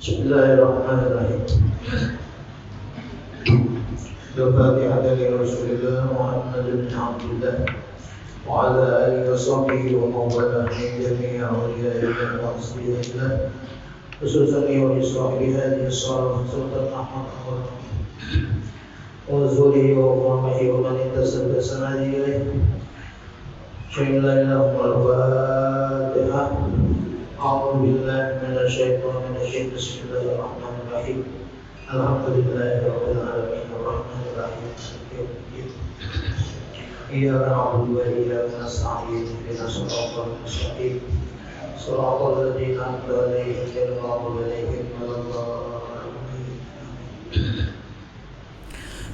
Bismillahirrahmanirrahim. Al-Fatihah li Rasulillah Muhammad bin Abdullah wa ala alihi wa sahbihi wa mawala min jami'i awliya'ihi wa asbihillah khususan wa israhi hadhihi as-salat sultan Ahmad wa zurihi wa umamihi wa man intasabda sanadi ilayhi Al-Fatihah. A'udzu billahi minasyaitonir rajim. Bismillahirrahmanirrahim. Alhamdulillahirabbil alamin arrahmanir rahim maliki yaumiddin. Iyyaka na'budu wa iyyaka nasta'in ihdinas siratal mustaqim siratal ladzina an'amta 'alaihim ghairil maghdubi 'alaihim waladdallin.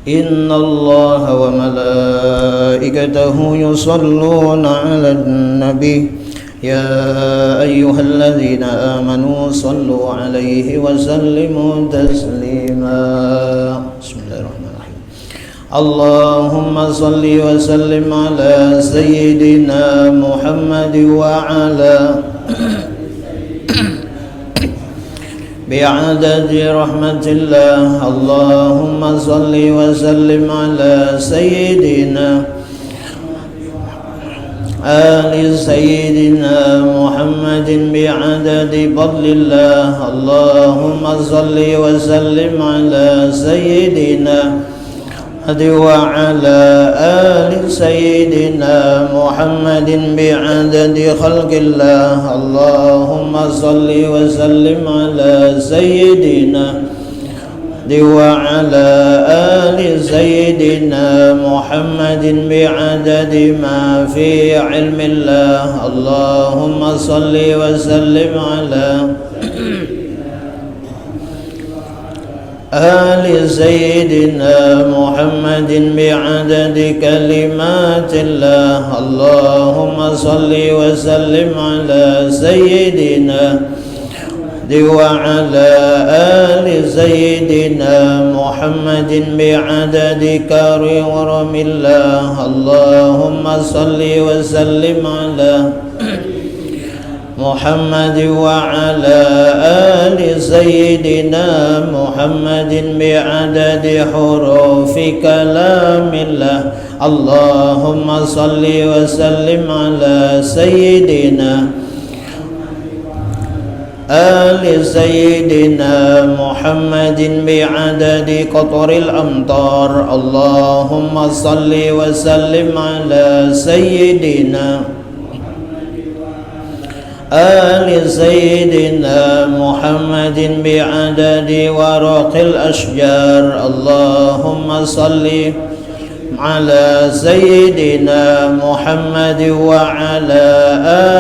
إن الله وملائكته يصلون على النبي يا أيها الذين آمنوا صلوا عليه وسلموا تسليما بسم الله الرحمن الرحيم اللهم صل وسلم على سيدنا محمد وعلى بعدد رحمة الله اللهم صل وسلم على سيدنا آل سيدنا محمد بعدد فضل الله اللهم صل وسلم على سيدنا وعلى آل سيدنا محمد بعدد خلق الله اللهم صل وسلم على سيدنا وعلى آل سيدنا محمد بعدد ما في علم الله اللهم صل وسلم على آل سيدنا محمد بعدد كلمات الله اللهم صل وسلم على سيدنا وعلى آل سيدنا محمد بعدد كرم الله اللهم صل وسلم على محمد وعلى آل سيدنا محمد بعدد حروف كلام الله اللهم صل وسلم على سيدنا آل سيدنا محمد بعدد قطر الأمطار اللهم صل وسلم على سيدنا آل سيدنا محمد بعدد ورق الأشجار اللهم صل على سيدنا محمد وعلى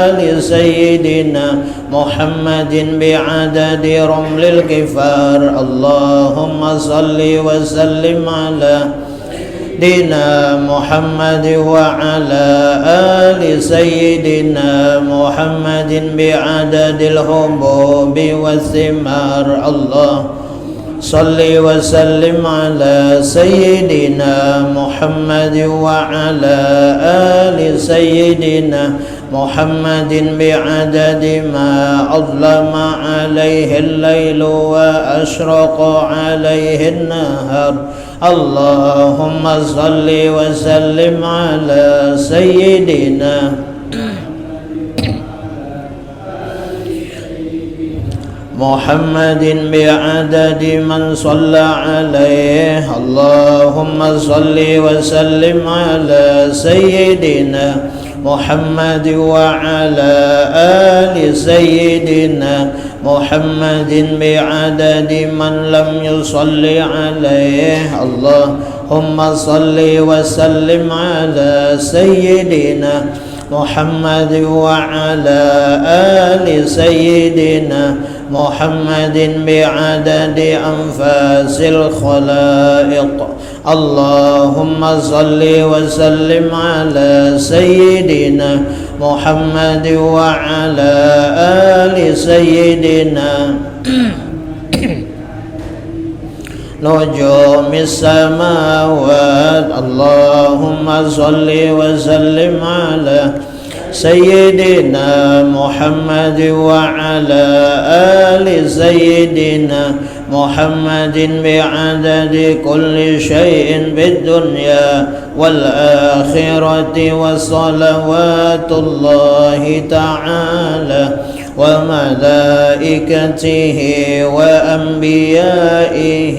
آل سيدنا محمد بعدد رمل الكفار اللهم صل وسلم على سيدنا محمد وعلى آل سيدنا محمد بعدد الحبوب والثمار الله صل وسلم على سيدنا محمد وعلى آل سيدنا محمد بعدد ما أظلم عليه الليل وأشرق عليه النهار اللهم صل وسلم على سيدنا محمد بعدد من صلى عليه اللهم صل وسلم على سيدنا محمد وعلى آل سيدنا محمد بعدد من لم يصل عليه اللهم صل وسلم على سيدنا محمد وعلى آل سيدنا محمد بعدد أنفاس الخلائق اللهم صل وسلم على سيدنا محمد وعلى آل سيدنا نجوم السماوات اللهم صل وسلم على سيدنا محمد وعلى آل سيدنا محمد بعدد كل شيء بالدنيا والآخرة وصلوات الله تعالى وملائكته وأنبيائه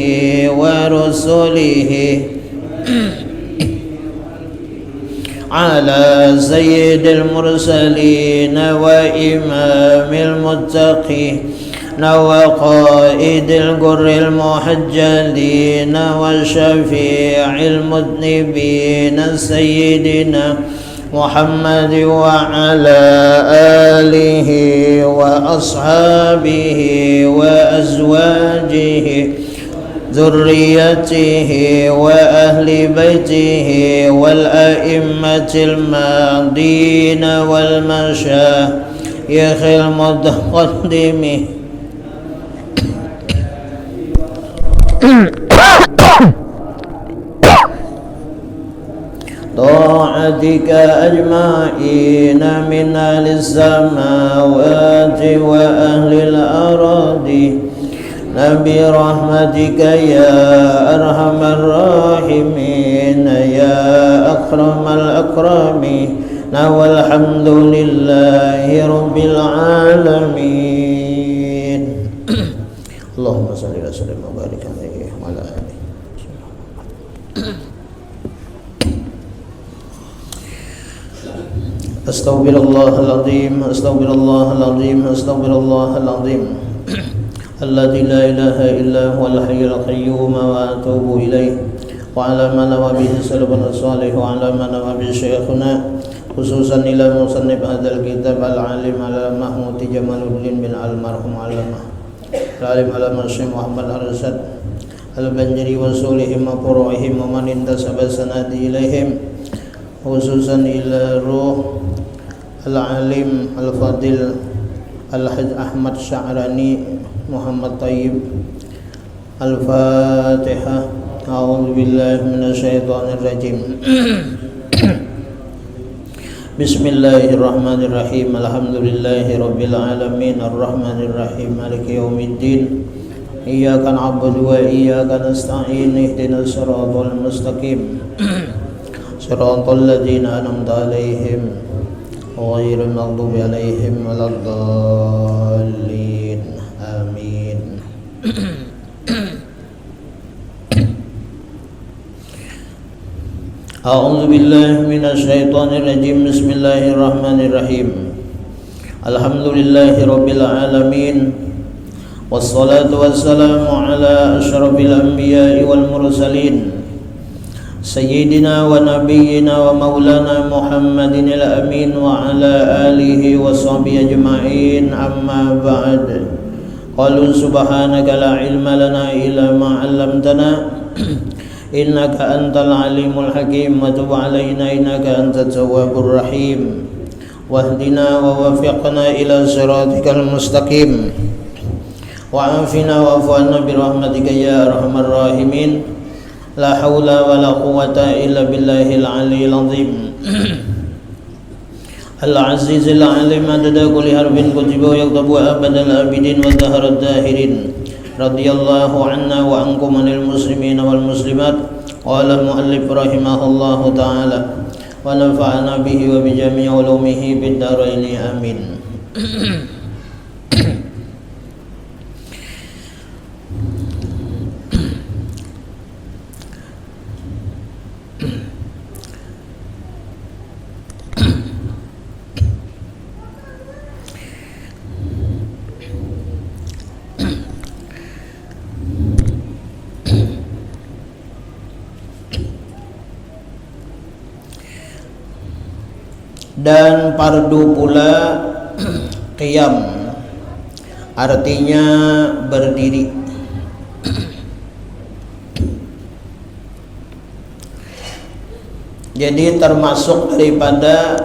ورسله على سيد المرسلين وإمام المتقين وقائد الغر المحجلين وشفيع المذنبين سيدنا محمد وعلى آله وأصحابه وأزواجه ذريته وأهل بيته والأئمة الماضين والمشايخ المتقدمين طاعتك أجمعين من أهل السماوات وأهل الأراضي برحمتك يا أرحم الراحمين يا أكرم الأكرمين والحمد لله رب العالمين. اللهم صل وسلم وبارك عليه وعلى آله. أستغفر الله العظيم أستغفر الله العظيم أستغفر الله العظيم الذي لا إله إلا هو الحي القيوم وأتوب إليه وعلى ما نوى به سلفنا الصالح وعلى ما نوى به شيخنا خصوصا إلى مصنف هذا الكتاب العالم على محمود جمال الدين بن المرحوم علامة العالم علامة الشيخ محمد الرشاد البنجري وصولهم وفروعهم ومن انتسب السند إليهم خصوصا إلى روح العالم الفاضل الحج أحمد شعراني محمد طيب. الفاتحة. أعوذ بالله من الشيطان الرجيم. بسم الله الرحمن الرحيم. الحمد لله رب العالمين الرحمن الرحيم مالك يوم الدين إياك نعبد وإياك نستعين اهدنا الصراط المستقيم صراط الذين أنعمت عليهم غير المغضوب عليهم ولا الضالين آمين. أعوذ بالله من الشيطان الرجيم. بسم الله الرحمن الرحيم. الحمد لله رب العالمين والصلاة والسلام على أشرف الأنبياء والمرسلين سيدنا ونبينا ومولانا محمد الأمين وعلى آله وصحبه أجمعين. أما بعد. قالوا سبحانك لا علم لنا إلا ما علمتنا إنك أنت العليم الحكيم وتب علينا إنك أنت التواب الرحيم واهدنا ووفقنا إلى صراطك المستقيم وعافنا واعف عنا برحمتك يا أرحم الراحمين. لا حول ولا قوة إلا بالله العلي العظيم العزيز العليم عدد كل حرف كتب ويكتب أبد الآبدين وظهر الداهرين. رضي الله عنا وعنكم عن المسلمين والمسلمات. قال المؤلف رحمه الله تعالى ونفعنا به وبجميع علومه بالدارين آمين. Dan fardu pula qiyam, artinya berdiri. Jadi termasuk daripada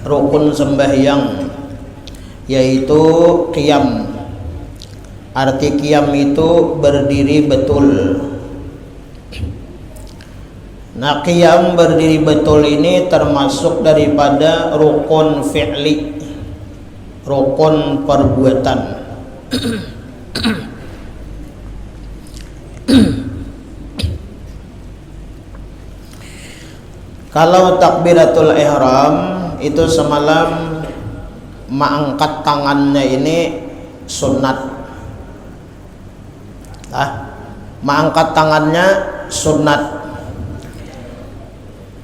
rukun sembahyang, yaitu qiyam. Arti qiyam itu berdiri betul. Nah, qiyam berdiri betul ini termasuk daripada rukun fi'li, rukun perbuatan. Kalau takbiratul ihram itu semalam mengangkat tangannya ini sunat. Mengangkat tangannya sunat.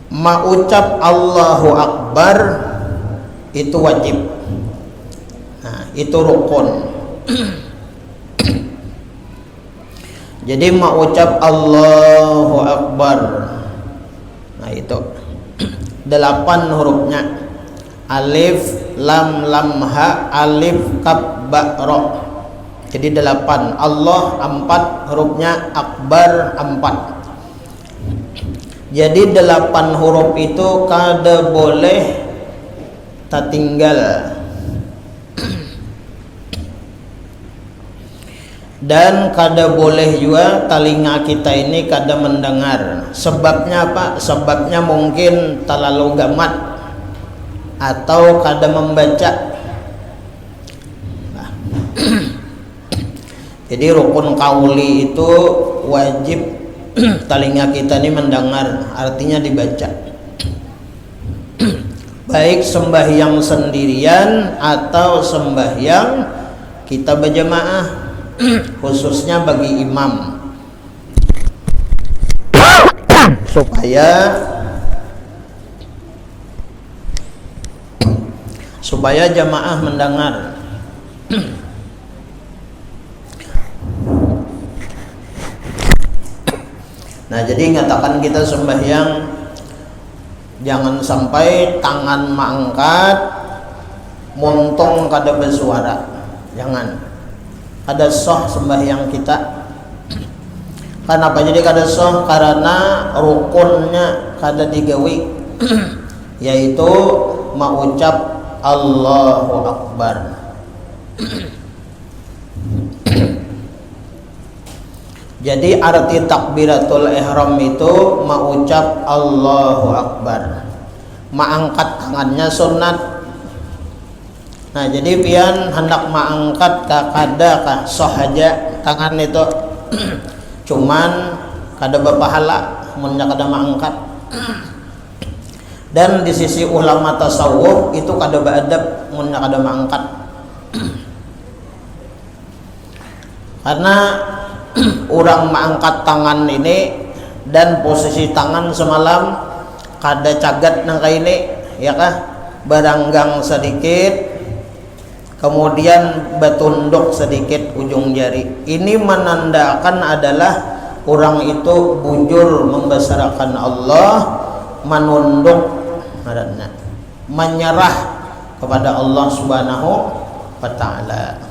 Mengucap Allahu Akbar itu wajib. Nah, itu rukun. Jadi mengucap Allahu Akbar, nah itu 8 hurufnya. Alif, lam, lam, ha, alif, kaf, ba, ra. Jadi 8. Allah 4 hurufnya, Akbar 4. Jadi 8 huruf itu kada boleh tertinggal. Dan kada boleh juga telinga kita ini kada mendengar. Sebabnya apa? Sebabnya mungkin terlalu gamat atau kada membaca. Jadi rukun qauli itu wajib telinga kita ini mendengar, artinya dibaca. Baik sembahyang sendirian atau sembahyang kita berjamaah, khususnya bagi imam, supaya jamaah mendengar. Nah, jadi ngatakan kita sembahyang jangan sampai tangan mangkat montong kada bersuara. Jangan. Kada sah sembahyang kita. Kenapa jadi kada sah? Karena rukunnya kada digawi, yaitu mengucap Allahu Akbar. Jadi arti takbiratul ihram itu mengucap Allahu Akbar. Mengangkat tangannya sunat. Nah, jadi pian hendak mengangkat kada kah sahaja tangan itu. Cuman kada berpahala mun kada mengangkat. Dan di sisi ulama tasawuf itu kada beradab mun kada mengangkat. Karena orang mengangkat tangan ini dan posisi tangan semalam kada cagat nangka ini, ya kah, beranggang sedikit, kemudian betunduk sedikit ujung jari. Ini menandakan adalah orang itu bujur membesarkan Allah, menunduk, menyerah kepada Allah Subhanahu wa Ta'ala.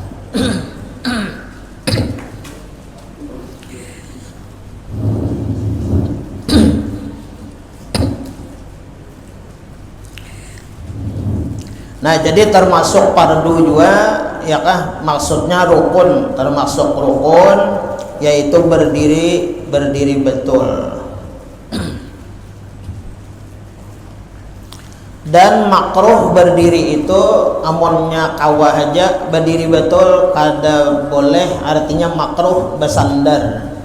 Nah, jadi termasuk fardu juga, ya kah? Maksudnya rukun, termasuk rukun, yaitu berdiri betul. Dan makruh berdiri itu amunnya kawah aja berdiri betul kada boleh, artinya makruh bersandar.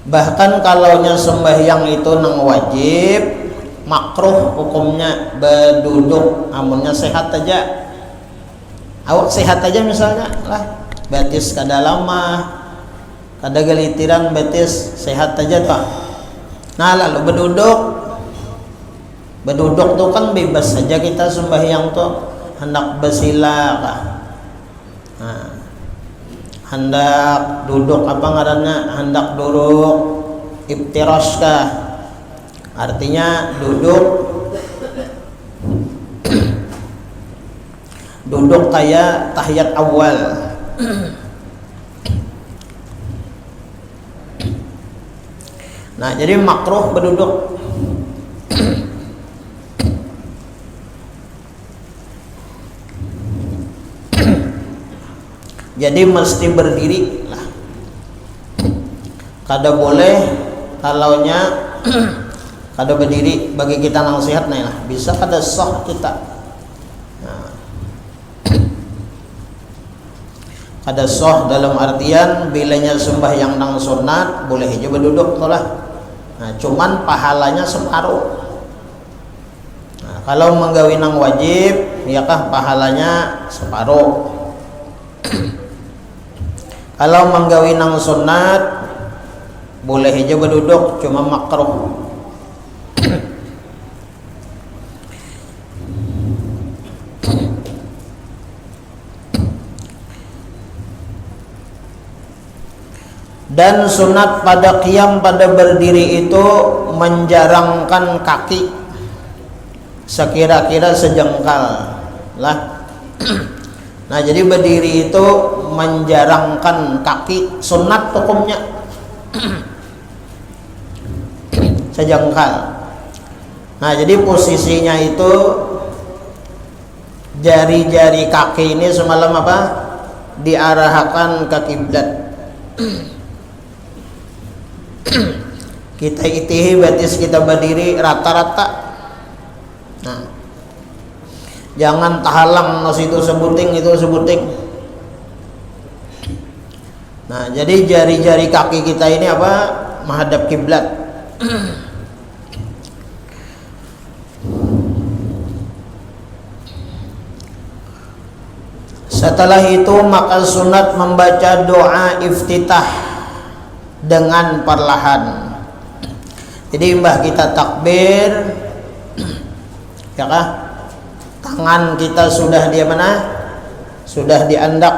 Bahkan kalaunya sembahyang itu nang wajib, makruh hukumnya berduduk, amunnya sehat aja. Awak sehat aja misalnya lah, betis kada lama, kada gelitiran, betis sehat aja toh. Nah, lalu berduduk tuh kan bebas saja kita sembahyang tuh, hendak bersila kah, nah, hendak duduk apa ngarannya, hendak duduk iftiras kah, artinya duduk kayak tahiyat awal. Nah, jadi makruh berduduk. Jadi mesti berdiri lah. kada boleh kalaunya kada berdiri bagi kita nasihat nih lah, bisa kada sah kita. Nah, kada sah dalam artian bilanya sembahyang nang sunat boleh aja berduduk tuh lah. Nah, cuman pahalanya separuh. Nah, kalau menggawi nang wajib, ya kah pahalanya separuh. Kalau menggawi nang sunat boleh aja berduduk, cuma makruh. Dan sunat pada qiyam, pada berdiri itu menjarangkan kaki sekira-kira sejengkal lah. Nah, jadi berdiri itu menjarangkan kaki, sunat hukumnya sejengkal. Nah, jadi posisinya itu jari-jari kaki ini semalam apa? Diarahkan ke kiblat. Kita itihi batis kita berdiri rata-rata. Nah, jangan tahalang nasi itu sebuting itu sebuting. Nah, jadi jari-jari kaki kita ini apa? Menghadap kiblat. Setelah itu maka sunat membaca doa iftitah dengan perlahan. Jadi mbah kita takbir, ya kah? Tangan kita sudah di mana? Sudah diandak,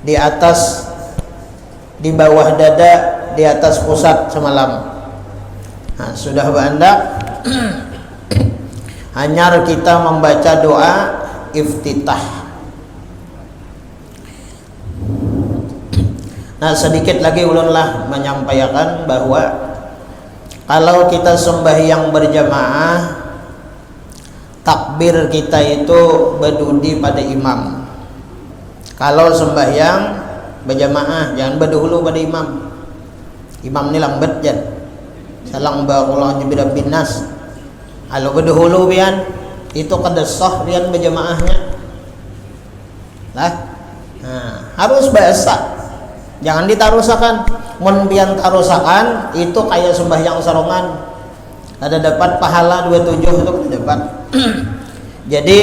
di atas, di bawah dada, di atas pusat semalam. Nah, sudah berandak. Hanyar kita membaca doa iftitah. Nah, sedikit lagi ulunlah menyampaikan bahwa kalau kita sembahyang berjamaah, takbir kita itu berdudi pada imam. Kalau sembahyang berjamaah jangan berdahulu pada imam. Imam ni lambat jan. Salang baqullah jibra binas. Kalau berdahulu pian itu kada sah pian berjamaahnya. Lah. Nah, harus biasa. Jangan ditarusakan. Mun pian tarusakan itu kayak sembahyang sarongan. Ada dapat pahala 27 itu kada dapat. Jadi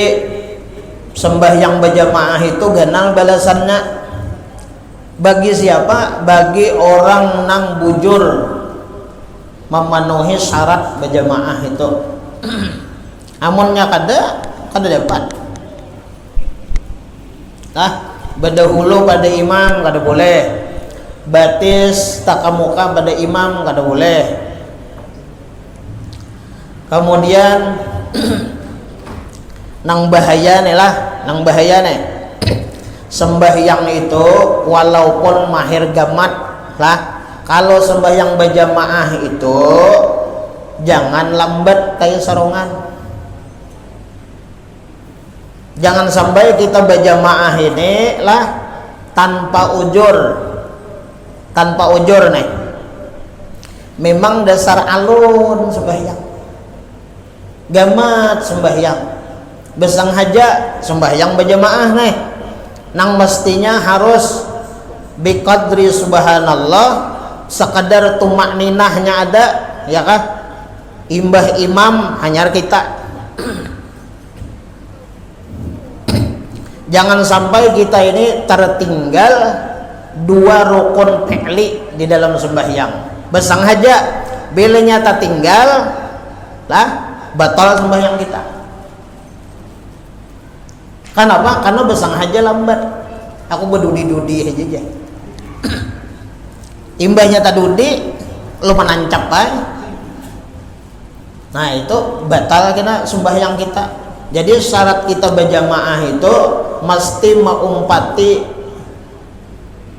sembahyang berjamaah itu ganal balasannya bagi siapa? Bagi orang nang bujur memenuhi syarat berjamaah itu. Amunnya kada dapat. Nah, berdahulu pada imam kada boleh. Batis takamuka pada imam kada boleh. Kemudian nang bahaya nih lah, nang bahaya nih. Sembahyang itu walaupun mahir gamat lah, kalau sembahyang berjamaah itu jangan lambat kayak sarongan. Jangan sampai kita berjamaah ini lah tanpa ujur nih. Memang dasar alun sembahyang, gamat sembahyang, besang haja sembahyang berjamaah nih. Nang mestinya harus biqadri subhanallah, sekadar tumak ninahnya ada, ya kah? Imbah imam hanyar kita. Jangan sampai kita ini tertinggal dua rukun fi'li di dalam sembahyang. Besang haja bilanya tertinggal lah batal sembahyang kita. Kenapa? Karena besang haja lambat. Aku berdudi-dudi aja. Imbahnya tadudi lu menancap aja. Nah, itu batal kena sembahyang kita. Jadi syarat kita berjamaah itu mesti mengumpati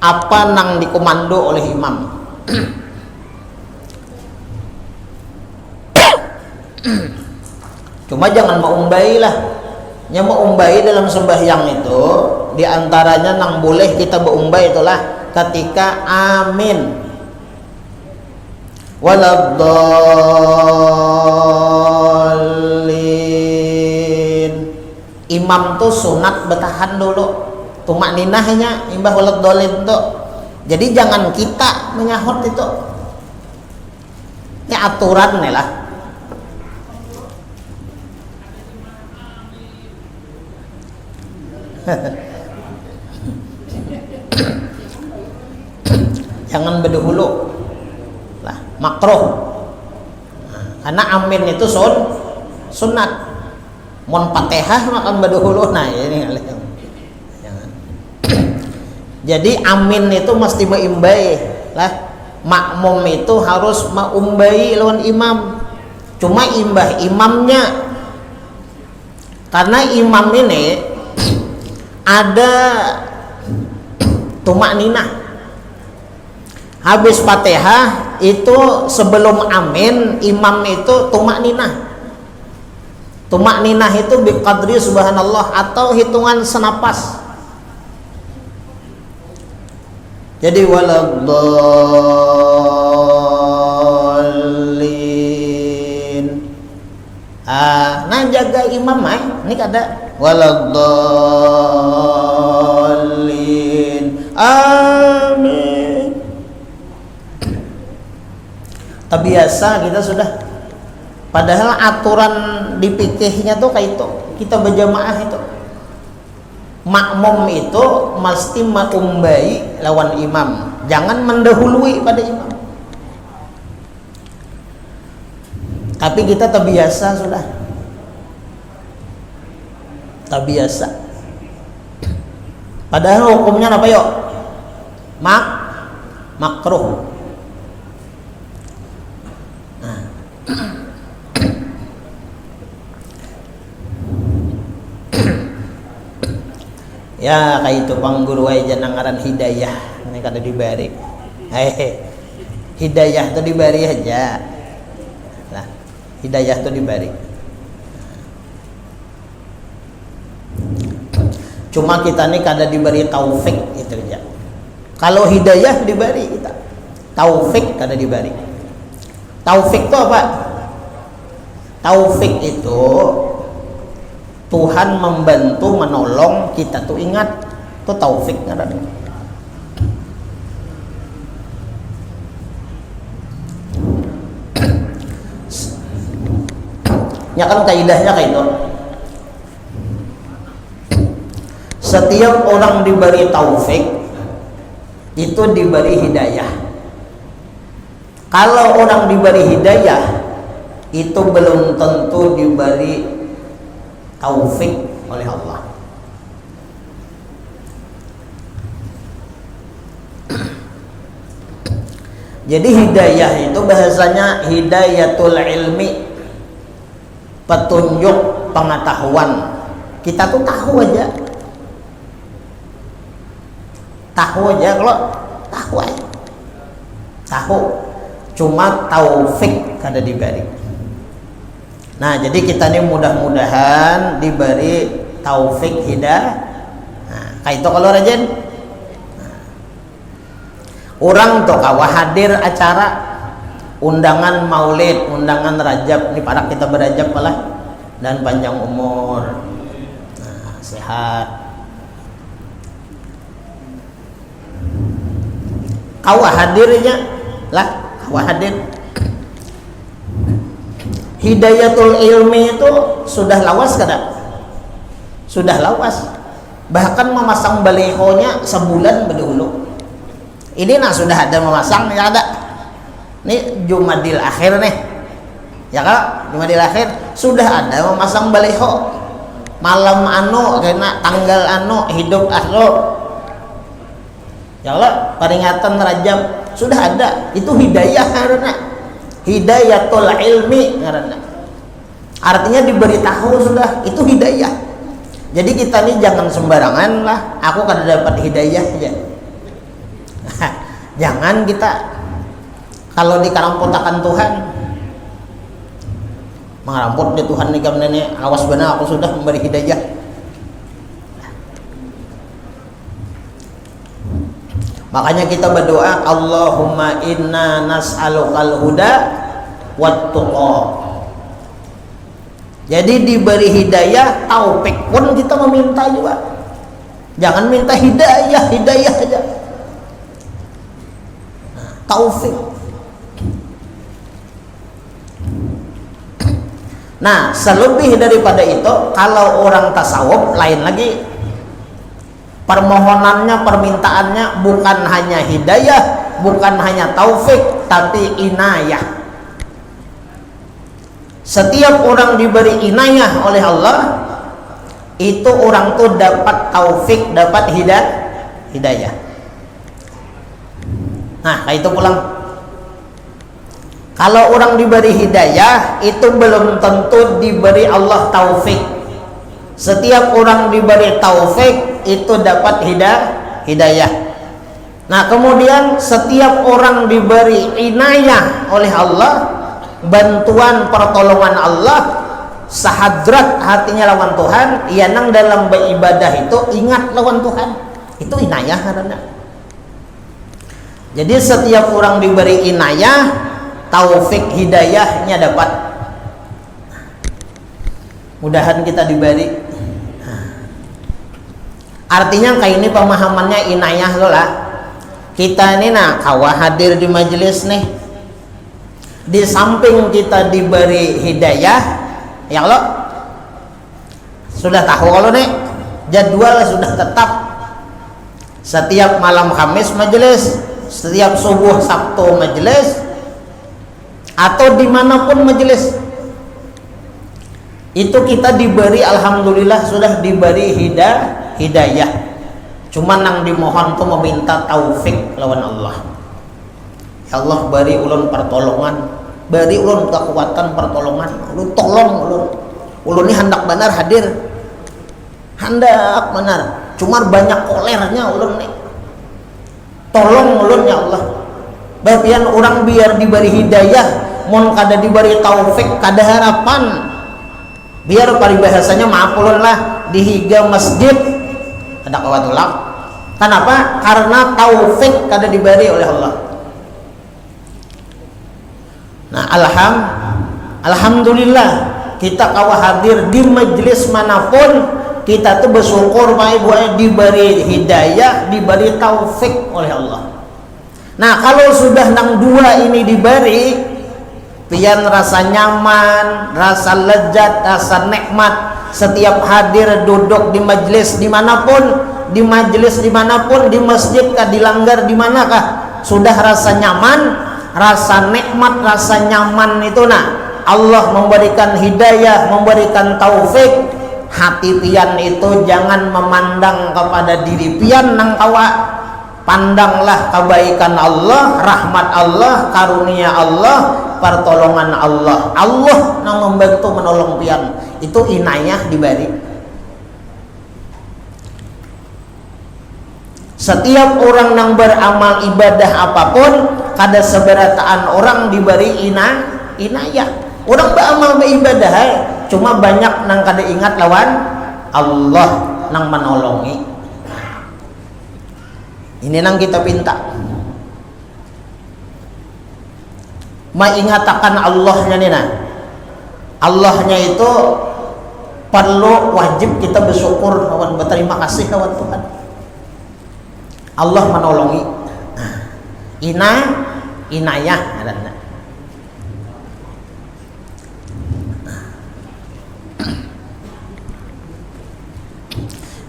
apa nang dikomando oleh imam. Cuma jangan mengumbai lah. Yang mengumbai dalam sembahyang itu diantaranya nang boleh kita berumbai itulah ketika amin. waladdallin. Imam tuh sunat bertahan dulu tumak ninahnya imbah waladdallin tuh. Jadi jangan kita menyahut itu. Ini aturan nih lah. Jangan berdahulu lah, makruh. Karena amin itu sunat. Mon Fatihah makan berdahulu. Nah ini jangan. Jadi amin itu mesti meimbai lah. Makmum itu harus meumbai lawan imam. Cuma imbah imamnya. Karena imam ini ada tumak ninah. Habis Fatihah itu sebelum amin, imam itu tumak ninah. Tumak ninah itu biqadri subhanallah atau hitungan senapas. Jadi waladdallin. Nah jaga imam ini kada waladdallin. Amin. Terbiasa kita sudah. Padahal aturan di fikihnya tuh kayak itu. Kita berjamaah itu. Makmum itu mesti mengumbai lawan imam. Jangan mendahului pada imam. Tapi kita terbiasa sudah. Terbiasa. Padahal hukumnya apa yuk? Makruh. Ya kayak itu pangguru aja nangaran hidayah ini kada dibari. Hidayah itu dibari aja. Nah, hidayah itu dibari. Cuma kita nih kada diberi taufik itu aja. Kalau hidayah diberi kita, taufik kada diberi. Taufik itu apa? Taufik itu Tuhan membantu menolong kita tuh ingat tuh taufik ngaranna. Ya kan kaidahnya kayak itu. Setiap orang diberi taufik itu diberi hidayah. Kalau orang diberi hidayah itu belum tentu diberi taufik oleh Allah. Jadi hidayah itu bahasanya hidayatul ilmi, petunjuk pengetahuan. Kita tuh tahu aja. Tahu aja kalau tahu aja. Tahu. Cuma taufik kada diberi. Nah, jadi kita ini mudah-mudahan diberi taufik hidayah. Nah, kayak itu kalau rajin. Nah, orang tuh kawa hadir acara undangan maulid, undangan rajab, ini para kita berajab malah dan panjang umur. Nah, sehat. Kawa hadirnya lah, kawa hadir. Hidayatul ilmi itu sudah lawas kada? Sudah lawas. Bahkan memasang balihonya sebulan berdahulu. Ini sudah ada memasang ya ada. Ini Jumadil akhir nih. Ya kak, Jumadil akhir sudah ada memasang baliho. Malam anu kena tanggal anu hidup anu. Ya Allah, peringatan Rajab sudah ada. Itu hidayah karena hidayatul ilmi karena artinya diberitahu sudah itu hidayah. Jadi kita nih jangan sembarangan lah aku kada dapat hidayah aja. Jangan kita kalau dikarampotakan Tuhan mengarampot di Tuhan nih nenek awas benar aku sudah memberi hidayah. Makanya kita berdoa, Allahumma inna nas'alukal huda wat tuqa. Jadi diberi hidayah, taufik pun kita meminta juga. Jangan minta hidayah aja. Taufik. Nah, selebih daripada itu, kalau orang tasawuf lain lagi. Permohonannya, permintaannya bukan hanya hidayah, bukan hanya taufik, tapi inayah. Setiap orang diberi inayah oleh Allah, itu orang tuh dapat taufik, dapat hidayah. Nah, kayak itu pulang. Kalau orang diberi hidayah, itu belum tentu diberi Allah taufik. Setiap orang diberi taufik itu dapat hidayah. Nah, kemudian setiap orang diberi inayah oleh Allah, bantuan pertolongan Allah, sahadrat hatinya lawan Tuhan, ia nang dalam beribadah itu ingat lawan Tuhan. Itu inayah karena. Jadi setiap orang diberi inayah, taufik hidayahnya dapat. Mudahan kita diberi. Artinya kayak ini pemahamannya inayah lo lah. Kita ini kawah hadir di majelis nih. Di samping kita diberi hidayah, ya Allah, sudah tahu kalau nih jadwal sudah tetap. Setiap malam Kamis majelis, setiap subuh Sabtu majelis, atau dimanapun majelis. Itu kita diberi, alhamdulillah sudah diberi hidayah. Cuman yang dimohon tuh meminta taufik lawan Allah. Ya Allah, beri ulun pertolongan, beri ulun kekuatan pertolongan. Ulun tolong ulun ini hendak benar hadir, hendak benar. Cuma banyak kolernya ulun nih. Tolong ulun ya Allah. Bagian orang biar diberi hidayah, mon kada diberi taufik, kada harapan. Biar paribahasanya maaf ulun lah dihiga masjid ada kawatulak. Kenapa? Karena taufik kada diberi oleh Allah. Nah, alhamdulillah kita kawah hadir di majelis manapun, kita tuh bersyukur baik diberi hidayah, diberi taufik oleh Allah. Nah, kalau sudah nang dua ini diberi, pian rasa nyaman, rasa lezat, rasa nikmat setiap hadir duduk di majelis dimanapun, di majelis dimanapun, di masjid kah, dilanggar di manakah, sudah rasa nyaman, rasa nikmat, rasa nyaman itu Allah memberikan hidayah, memberikan taufik. Hati pian itu jangan memandang kepada diri pian nang kawa, pandanglah kebaikan Allah, rahmat Allah, karunia Allah, pertolongan Allah. Allah yang membantu menolong pian. Itu inayah diberi. Setiap orang yang beramal ibadah apapun, kada seberataan orang diberi inayah. Orang beramal beribadah, cuma banyak nang kada ingat lawan Allah nang menolongi. Ini nang kita pinta. Mengatakan Allahnya nih Allahnya itu perlu wajib kita bersyukur lawan, berterima kasih lawan Tuhan. Allah menolongi. Inayah adanya.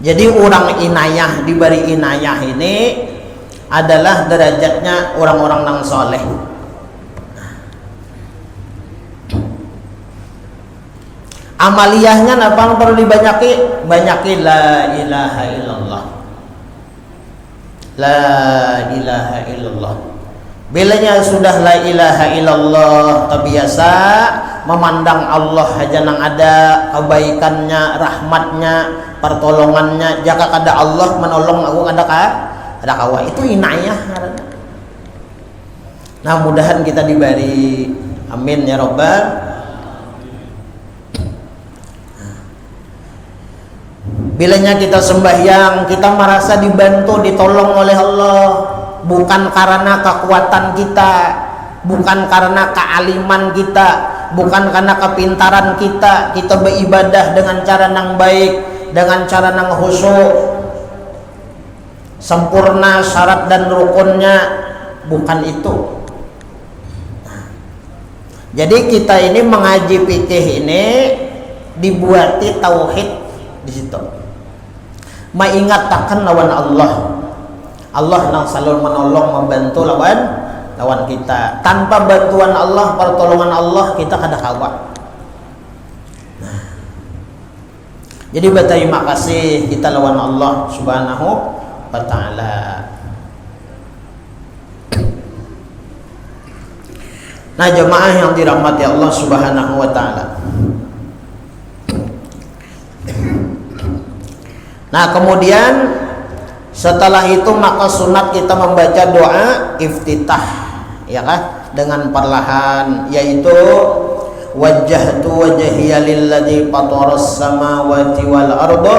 Jadi orang inayah, diberi inayah ini adalah derajatnya orang-orang yang soleh. Amaliyahnya apa perlu dibanyaki? Banyaki la ilaha illallah. La ilaha illallah. Bilanya sudah la ilaha illallah, terbiasa memandang Allah aja nang ada kebaikannya, rahmatnya, pertolongannya. Jika kada Allah menolong aku, ada kawa, itu inayah. Nah, mudahan kita diberi, amin ya robbal. Bilanya kita sembahyang, kita merasa dibantu, ditolong oleh Allah. bukan karena kekuatan kita, bukan karena kealiman kita, bukan karena kepintaran kita beribadah dengan cara yang baik, dengan cara yang khusyuk, sempurna syarat dan rukunnya, bukan itu. Jadi kita ini mengaji fikih ini dibuati tauhid di situ. Mengingatakan lawan Allah. Allah yang selalu menolong, membantu lawan kita. Tanpa bantuan Allah, pertolongan Allah, kita kada kawa. Nah. Jadi berterima kasih kita lawan Allah Subhanahu wa ta'ala. Nah, jemaah yang dirahmati Allah Subhanahu wa ta'ala. Nah, kemudian setelah itu maka sunat kita membaca doa iftitah, ya kan, dengan perlahan, yaitu wajjahtu wajhiya lilladzi fataras samawati wal arda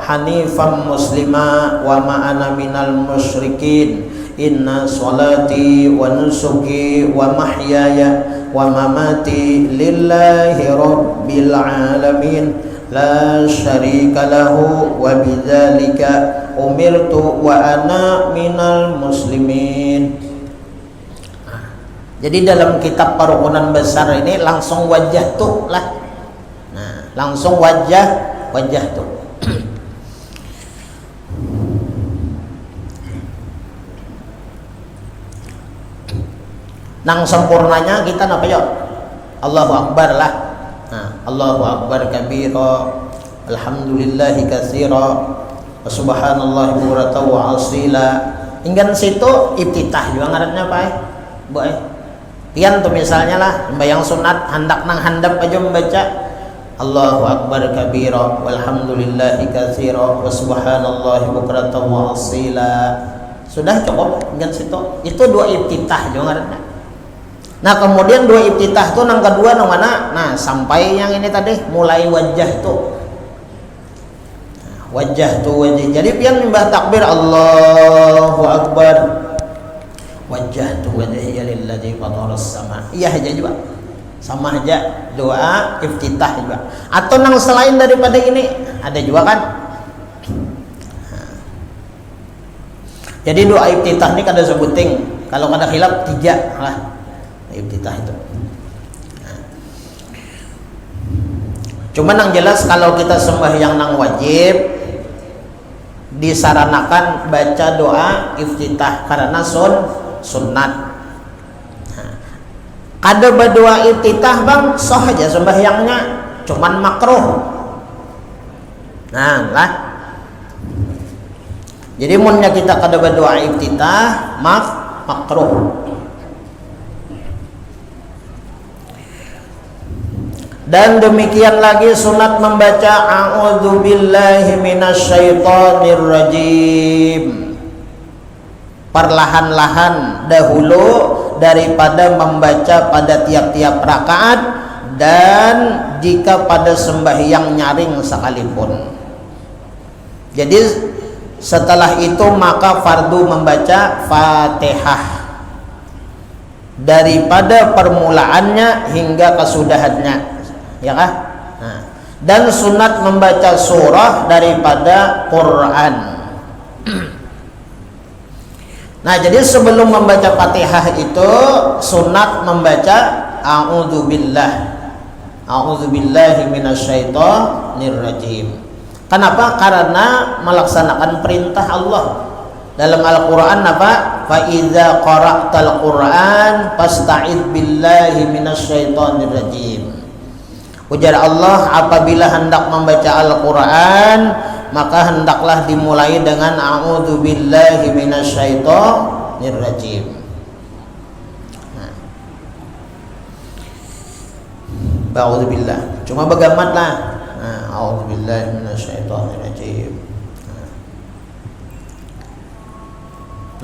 hanifan muslima wa ma ana minal musyrikin inna sholati wa nusuki wa mahyaya wa mamati lillahi rabbil alamin la syarika lahu wa bidzalika umirtu wa ana minal muslimin. Jadi dalam kitab Parukunan Besar ini langsung wajah tuh lah. Nah, langsung wajah tuh. Nang sempurnanya kita napa yo? Allahu Akbar lah. Nah, Allahu Akbar kabira, alhamdulillahi katsira, wa subhanallahi bukratan wa asila. Hingga situ iftitah juga ngarannya apa boy? Pian tuh misalnya lah bayang sunat handak nang handap aja membaca Allahu Akbar kabira, walhamdulillahi katsira, wa subhanallahi bukratan wa asila. Sudah cukup hingga situ. Itu dua iftitah juga ngarannya. Nah, kemudian dua iftitah tuh yang kedua nang mana? Nah, sampai yang ini tadi mulai wajah tuh. Nah, wajah tuh wajah. Jadi pian mimbah takbir Allahu Akbar. Wajah tuh wajah lilladzi fataras sama. Iya aja juga. Sama aja doa iftitah juga. Atau nang selain daripada ini ada juga kan? Nah. Jadi doa iftitah ini kada sebuting. Kalau kada khilaf 3 lah. Iftitah itu. Nah. Cuman yang jelas kalau kita sembahyang nang wajib disaranakan baca doa iftitah karena sunnat. Nah. Kada berdoa iftitah bang sah aja sembahyangnya, cuman makruh. Nah lah. Jadi munnya kita kada berdoa iftitah makruh. Dan demikian lagi sunat membaca a'udzubillahi minasyaitonir rajim. Perlahan-lahan dahulu daripada membaca pada tiap-tiap rakaat dan jika pada sembahyang nyaring sekalipun. Jadi setelah itu maka fardu membaca Fatihah daripada permulaannya hingga kesudahannya. Ya kan? Nah, dan sunat membaca surah daripada Quran. Nah, jadi sebelum membaca Fatihah itu sunat membaca a'udzubillahi minasyaitonir rajim. Kenapa? Karena melaksanakan perintah Allah. Dalam Al-Qur'an apa? Fa idza qara'tal Qur'an fasta'id billahi minasyaitonir rajim. Ujar Allah, apabila hendak membaca Al-Quran maka hendaklah dimulai dengan a'udzubillahi minasyaitonir rajim. A'udzubillah. Cuma bagamatlah. A'udzubillahi minasyaitonir rajim.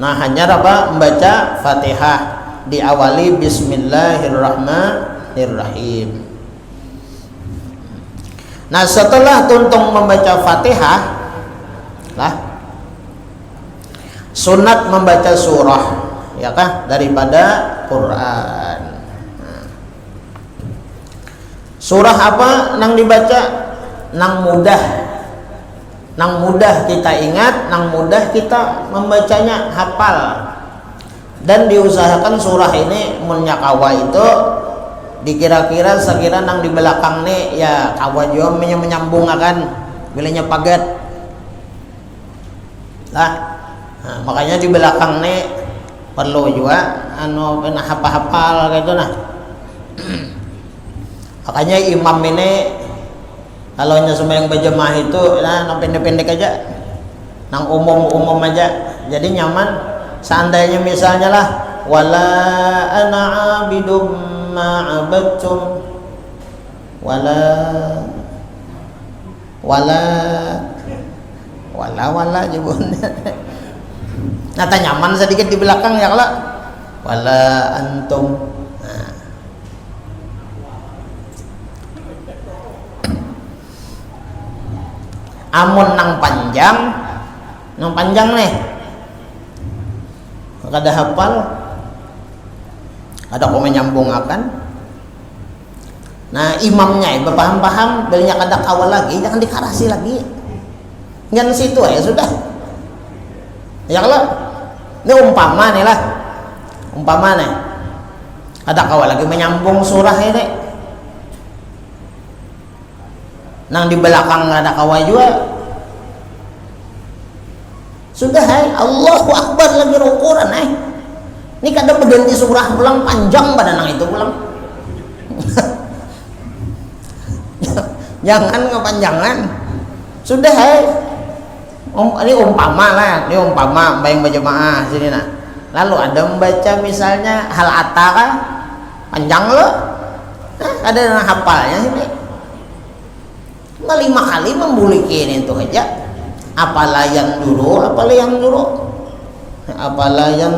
Nah, hanya apa? Membaca Fatihah diawali bismillahirrahmanirrahim. Nah, setelah tuntung membaca Fatihah lah, sunat membaca surah, ya kah, daripada Quran. Surah apa nang dibaca? Nang mudah kita ingat, nang mudah kita membacanya, hafal. Dan diusahakan surah ini munnya kawa itu dikira-kira sekira nang di belakang nih ya kawa juga menyambung akan bilanya paget lah. Nah, makanya di belakang nih perlu juga hafal gitu nah. Makanya imam ini kalau sembahyang berjamaah itu nah pendek-pendek aja, nang umum aja, jadi nyaman. Seandainya misalnya lah wala ana abidum ma abadtum wala jebun. Nah, nyaman sedikit di belakang ya kalau wala antum. Nah. Amun nang panjang nih kada hafal, ada komen nyambung akan. Nah, imamnya paham belinya kada kawal lagi, jangan dikarasi lagi. Ngan situ ya sudah. Ya kalau ini umpama nih, ada kawal lagi menyambung surah ini. Nang di belakang ada kawal juga. Sudah Allahu Akbar lagi rukuran ini kadang berganti surah pulang panjang pada nang itu pulang. Jangan kepanjangan. Sudah ini umpama bayang berjamaah sini nah. Lalu ada membaca misalnya hal ataka panjang lo. Ada yang hafalnya sini. 5 kali membulikin itu aja. Apala yang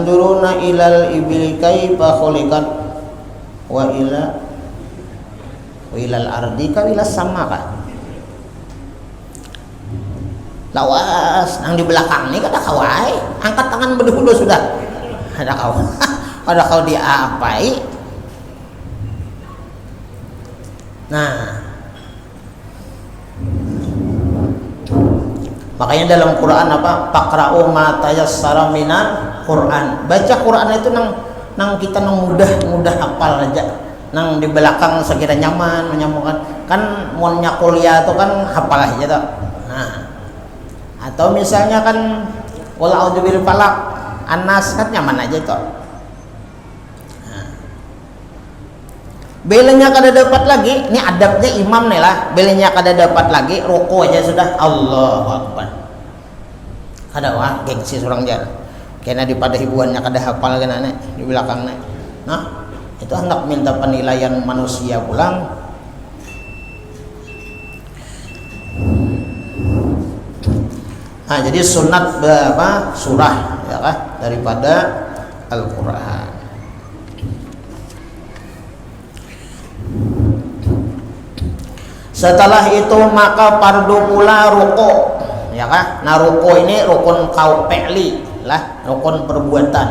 dulu na ilal ibil kaifa khuliqat wa ilal ardi ka ila samaka. Lawas nang di belakang nih kada kawai, angkat tangan berdua sudah. Ada kau diapai. Nah, makanya dalam Quran apa? Faqra'u ma tayassara minal Quran. Baca Quran itu nang kita mudah hafal aja. Nang di belakang sekira nyaman menyambungkan. Kan monnya kuliah itu kan hafal aja tuh. Nah. Atau misalnya kan qul a'udzu birabbil falaq, An-Nas kan nyaman aja tuh. Nah. Belenya kada dapat lagi, ini adabnya imam nih lah. Belenya kada dapat lagi, ruku aja sudah Allahu Akbar. Kada wah gengsi surang jar. Kena di pada hibuannya kada hafal kan ane di belakangnya. Nah, itu hendak minta penilaian manusia pulang. Nah, jadi sunat surah ya kah daripada Al-Qur'an. Setelah itu maka fardu pula ruku, ya kah? Nah, ruku ini rukun fi'li lah, rukun perbuatan.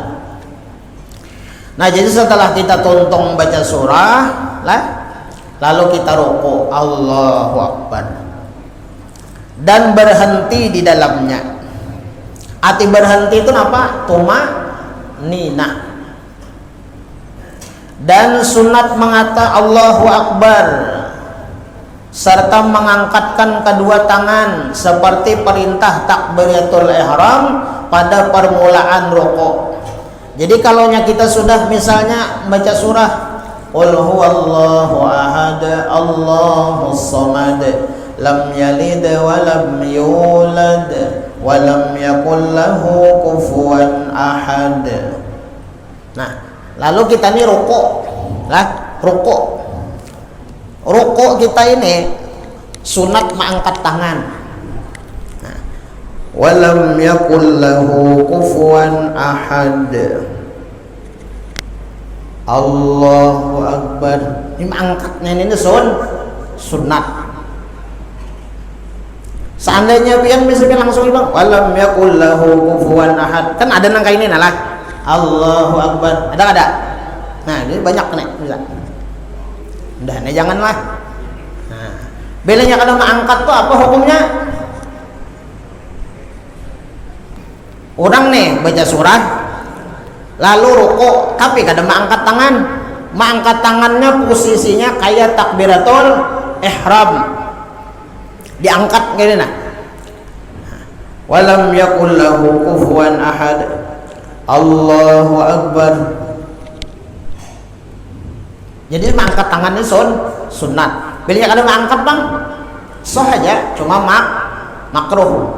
Nah, jadi setelah kita tuntung baca surah lah, lalu kita ruku, Allahu Akbar. Dan berhenti di dalamnya. Arti berhenti itu apa? Tumanina. Dan sunat mengata Allahu Akbar serta mengangkatkan kedua tangan seperti perintah takbiratul ihram pada permulaan rukuk. Jadi kalau kita sudah misalnya baca surah Qul huwallahu ahad Allahus samad lam yalid wa lam yulad wa lam yakul lahu kufuwan ahad. Nah, lalu kita ini rukuk lah, rukuk kita ini sunat mengangkat tangan. Nah, wa lam yakul lahu kufuwan ahad. Allahu Akbar. Ini mengangkatnya ini sunat. Seandainya pian misalkan langsung bilang walam yakul lahu kufuwan ahad, kan ada nang kaini nalah Allahu akbar, ada. Nah ini banyak nih bisa. Udah nih janganlah. Nah, bedanya kalau mengangkat tuh apa hukumnya? Orang nih baca surah lalu rukuk tapi kadang mengangkat tangan, mengangkat tangannya posisinya kayak takbiratul ihram, diangkat gini nah. Walam yakul lahu kufuwan ahad, Allahu akbar. Jadi mengangkat tangannya sunat. Bila kalau mengangkat bang sah aja, cuma makruh.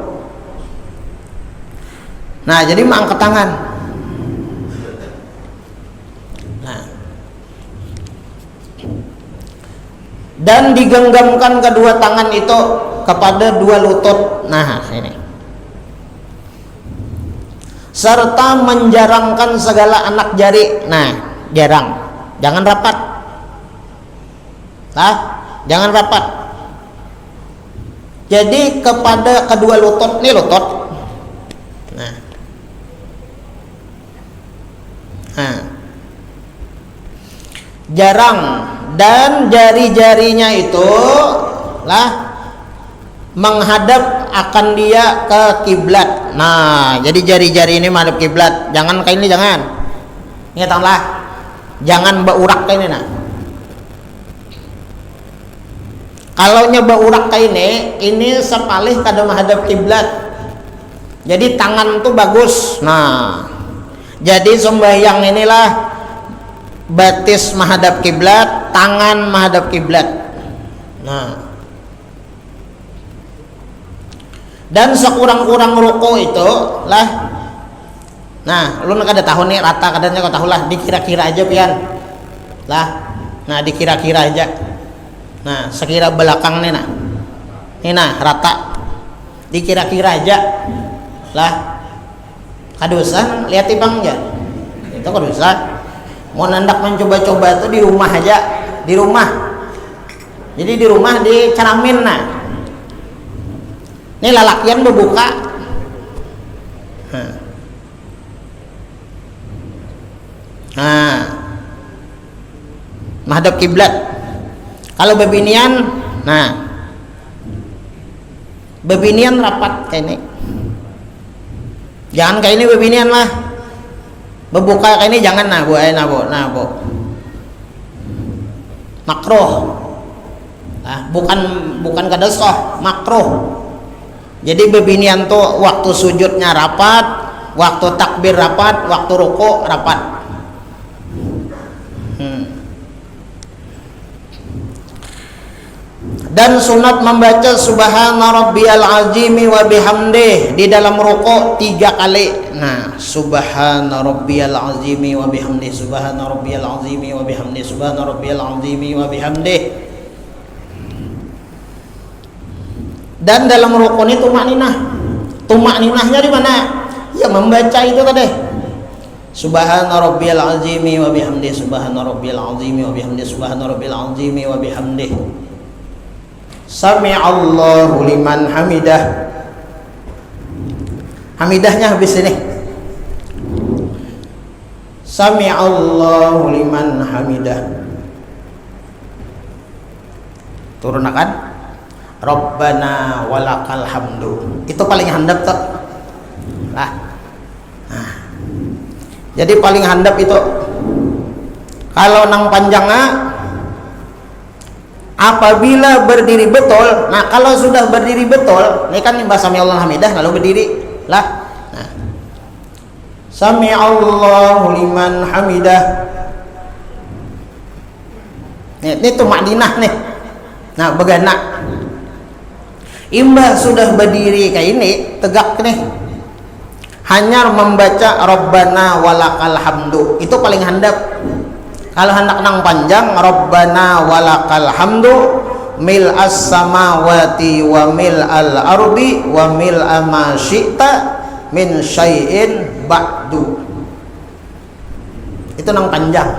Nah jadi mengangkat tangan. Nah dan digenggamkan kedua tangan itu kepada dua lutut. Nah ini serta menjarangkan segala anak jari. Nah jarang, jangan rapat. Jangan rapat. Jadi kepada kedua lutut, nih lutut. Nah, jarang, dan jari-jarinya itu menghadap akan dia ke kiblat. Nah, jadi jari-jari ini menghadap kiblat. Jangan kayak ini, jangan. Ingatlah, jangan baurak kayak ini. Nah, kalau nyoba urak kayak ini sepalih kada menghadap kiblat. Jadi tangan tuh bagus. Nah, jadi sembahyang inilah batis menghadap kiblat, tangan menghadap kiblat. Nah, dan sekurang-kurang ruku itu lah. Nah, lu kada tahu nih rata kadanya kau tahu lah, dikira-kira aja pian lah. Nah, dikira-kira aja. Nah, sekira belakang nih nah. Ini nah rata. Dikira-kira aja lah. Kadusan lihat bang ya. Itu kadusan. Mau nandak mencoba-coba itu di rumah aja, di rumah. Jadi di rumah diceramin nah. Ini lalakian berbuka. Nah, menghadap kiblat. Kalau bebinian, nah, bebinian rapat kayak ini. Jangan kayak ini bebinian lah. Berbuka kayak ini jangan nah bu. Makruh. Nah, bukan kadosoh, makruh. Jadi bebinian tuh waktu sujudnya rapat, waktu takbir rapat, waktu ruku rapat. Dan sunat membaca subhana rabbiyal azimi wa bihamdih di dalam rukuk 3 kali. Nah, subhana rabbiyal azimi wa bihamdih, subhana rabbiyal azimi wa bihamdih, subhana rabbiyal azimi wa bihamdih. Dan dalam rukuk ini tumakninah. Tumakninahnya di mana? Ya membaca itu tadi. Subhana rabbiyal azimi wa bihamdih, subhana rabbiyal azimi wa bihamdih, subhana rabbiyal azimi wa bihamdih. Sami'allahu liman hamidah. Hamidahnya habis ini. Sami'allahu liman hamidah. Turunakan Rabbana walakal hamdu. Itu paling handap tuh. Nah. Jadi paling handap itu. Kalau nang panjangnya apabila berdiri betul. Nah, kalau sudah berdiri betul, ini kan bahasa Sami'allahu hamidah kalau berdiri lah. Nah. Sami'allahu liman hamidah. Ini tuh Madinah nih. Nah, begana. Imbah sudah berdiri kayak ini, tegak nih. Hanya membaca Rabbana walakal hamdu. Itu paling handap. Kalau hendak nang panjang Rabbana walakal hamdu mil'as samawati wa mil'al ardi wa mil'a ma syi'ta min syai'in ba'du. Itu nang panjang.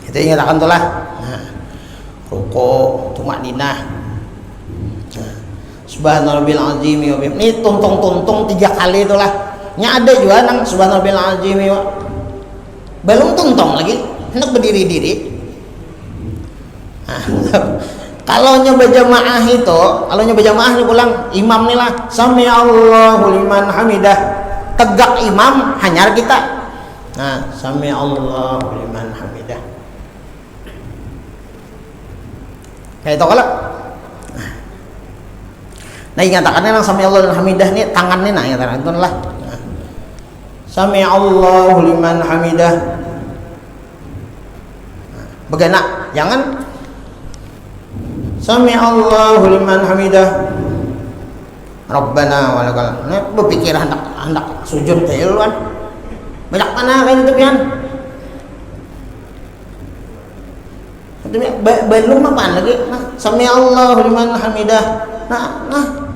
Itu ingat akan tulah. ruku, tumakninah. Subhanarabbil azim wa bihamdihi. Ini tuntung 3 kali itulah. Nya ada juga nang subhanarabbil azim wa. Belum tuntung lagi, hendak berdiri-diri. Nah, kalau nyoba jamaah itu, nih pulang imam nih lah, sami Allahu liman hamidah. Tegak imam, hanyar kita. Nah, sami Allahu liman hamidah. Kayak itu kalau. Nah, ingatakannya lang sami Allahu liman hamidah nih tangannya nah ingatakan itu lah. Nah. Sami Allahu liman hamidah. Nah, begana, jangan Sami Allahu liman hamidah. Rabbana walakal. Nah, berpikir hendak sujud teh luan. Banyak mana kan itu pian. Belum apaan lagi? Nah, Sami Allahu liman hamidah. Nah.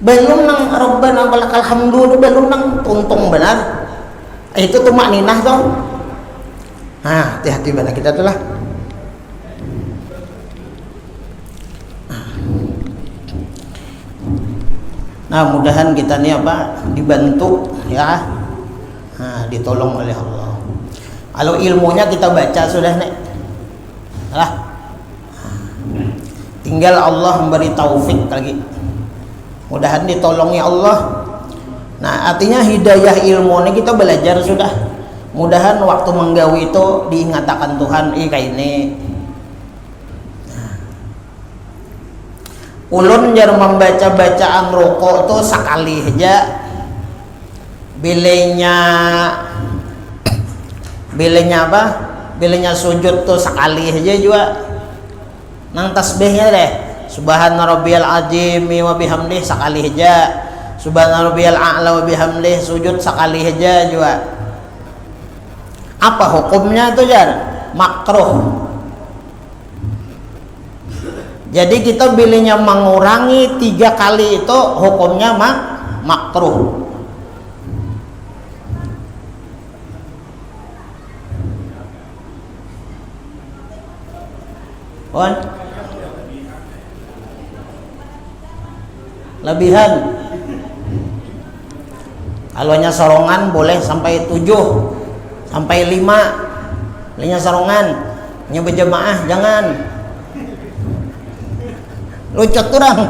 Belum nang Rabbana walakal hamdu, belum nang tuntung benar. Itu tumakninah tuh. Nah, hati-hati benar kita tuh lah. Nah, mudahan kita nih dibantu ya, ditolong oleh Allah. Kalau ilmunya kita baca sudah nih, tinggal Allah memberi taufik lagi. Mudahan ditolongi Allah. Nah, artinya hidayah ilmu ini kita belajar sudah. Mudahan waktu menggawi itu diingatakan Tuhan, kayak ini. Ulun jar membaca bacaan rukuk tuh sekali aja. Bilenya apa? Bilenya sujud tuh sekali aja juga. Nang tasbihnya deh. Subhana rabbiyal azim wa bihamdihi sekali aja. Subhana rabbiyal a'la wa bihamdihi sujud sekali aja juga. Apa hukumnya tuh jar? Makruh. Jadi kita bilenya mengurangi 3 kali itu hukumnya makruh. Lebihan. Kalaunya sorongan boleh sampai 7, sampai 5. Kalaunya sorongan, nyoba jemaah jangan. Lucot kurang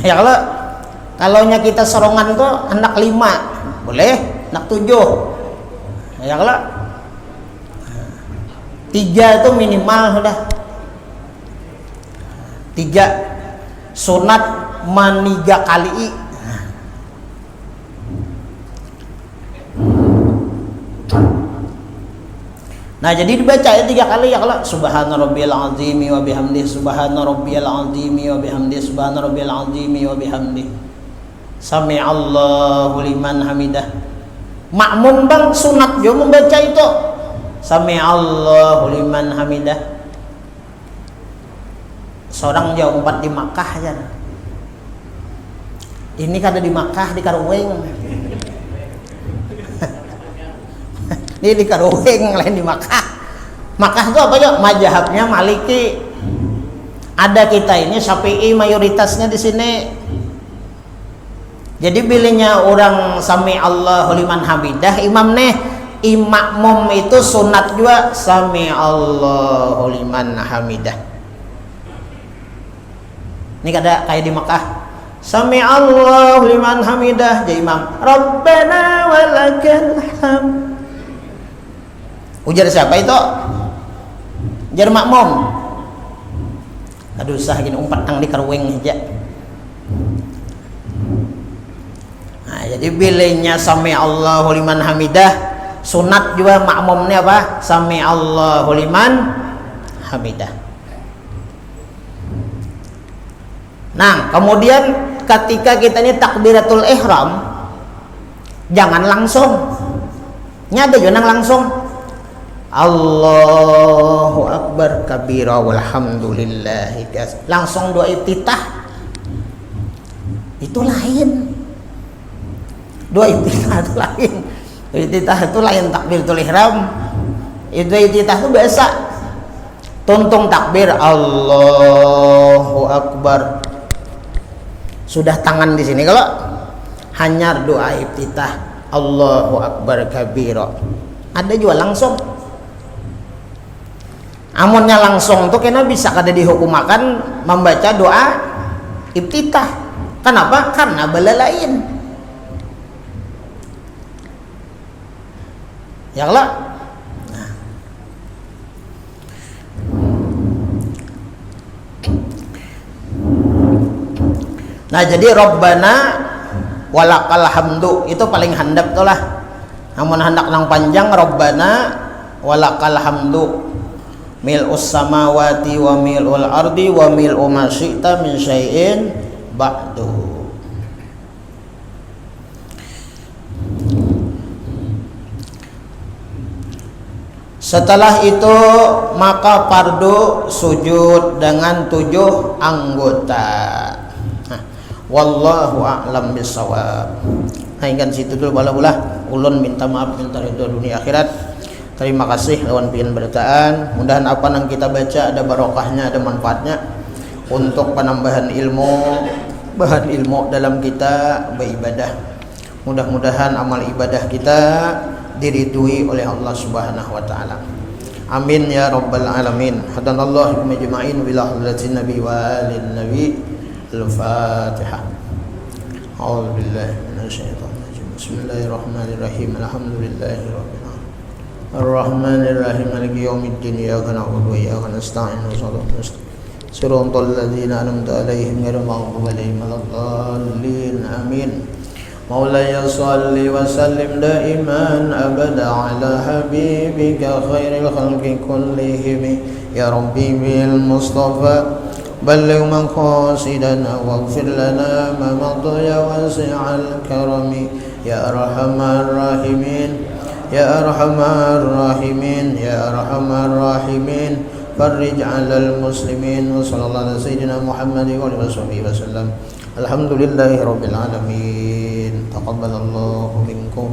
ya. Kalaunya kita sorongan tuh anak 5 boleh, anak 7 ya. Kalau 3 itu minimal sudah. 3 sunat maniga kali. Nah, jadi dibaca 3 kali ya kalau subhana rabbiyal azim wa bihamdihi, subhana rabbiyal azim wa bihamdihi, subhana rabbiyal azim wa bihamdihi. Sami Allahu liman hamidah. Makmum bang sunat juga membaca itu. Sami Allahu liman hamidah. Seorang jauh 4 di Makkah aja. Ini kada di Makkah di Karuweng. Ini di Karuweng lain di Makkah. Makkah itu apa ya? Mazhabnya Maliki. Ada kita ini Syafi'i mayoritasnya di sini. Jadi bilingnya orang sami Allahu liman hamidah, imam makmum itu sunat juga sami Allahu liman hamidah. Ini kada kayak di Makkah. Sami Allahu liman hamidah, jadi imam. Rabbana walakal hamd. Ujar siapa itu? Ujar makmum. Aduh usah gini umpat nang di Karuweng aja. Nah, jadi bilenya sami Allahu liman hamidah, sunat juga makmumnya apa? Sami Allahu liman hamidah. Nah, kemudian ketika kita ini takbiratul ihram, jangan langsung. Nyada jangan langsung. Allahu akbar kabira walhamdulillahi kas. Langsung doa iftitah. Itu lain. Doa iftitah itu lain. Iftitah itu lain takbiratul ihram. Itu iftitah itu biasa. tuntung takbir Allahu Akbar. Sudah tangan di sini. Kalau hanya doa iftitah Allahu Akbar kabira. Ada juga langsung. Amunnya langsung tuh kena bisa kada dihukumakan membaca doa iftitah. Kenapa? Karena bala lain. Ya Allah. Nah, jadi Rabbana walakal hamdu itu paling handap tuh lah. Namun hendak nang panjang Rabbana walakal hamdu mil'us samawati wa mil'ul ardi wa mil'u ma syi'ta min syai'in ba'du. Setelah itu maka fardu sujud dengan 7 anggota. Wallahu a'lam bissawab. Nah, kan situ dulu bala-bala. Ulun minta maaf, minta ridho dunia akhirat. Terima kasih lawan pian bertaan. Mudahan apa yang kita baca ada barokahnya, ada manfaatnya untuk penambahan ilmu, bahan ilmu dalam kita beribadah. Mudah-mudahan amal ibadah kita diridui oleh Allah Subhanahu wa taala. Amin ya rabbal alamin. Hadanallahu majma'in bila hadratin nabi wa alin nabi. Al-Fatihah. A'udzu billahi minasyaitonir rajim. Bismillahirrahmanirrahim. Alhamdulillahirabbil alamin. Ar-Rahmanir-Rahim. Maliki yaumiddin. Iyyaka na'budu wa iyyaka nasta'in. Shiratal ladzina an'amta 'alaihim ghairil maghdubi 'alaihim waladdallin. Amin. Maulaya shalli wa sallim daiman abada ala habibika khairil khalqi kullihim ya rabbi bil mustafa بلغ مقاصدنا واغفر لنا ما مضى يا واسع الكرم يا أرحم الراحمين يا أرحم الراحمين يا أرحم الراحمين فرج على المسلمين وصلى الله على سيدنا محمد وعلى آله وسلم الحمد لله رب العالمين تقبل الله منكم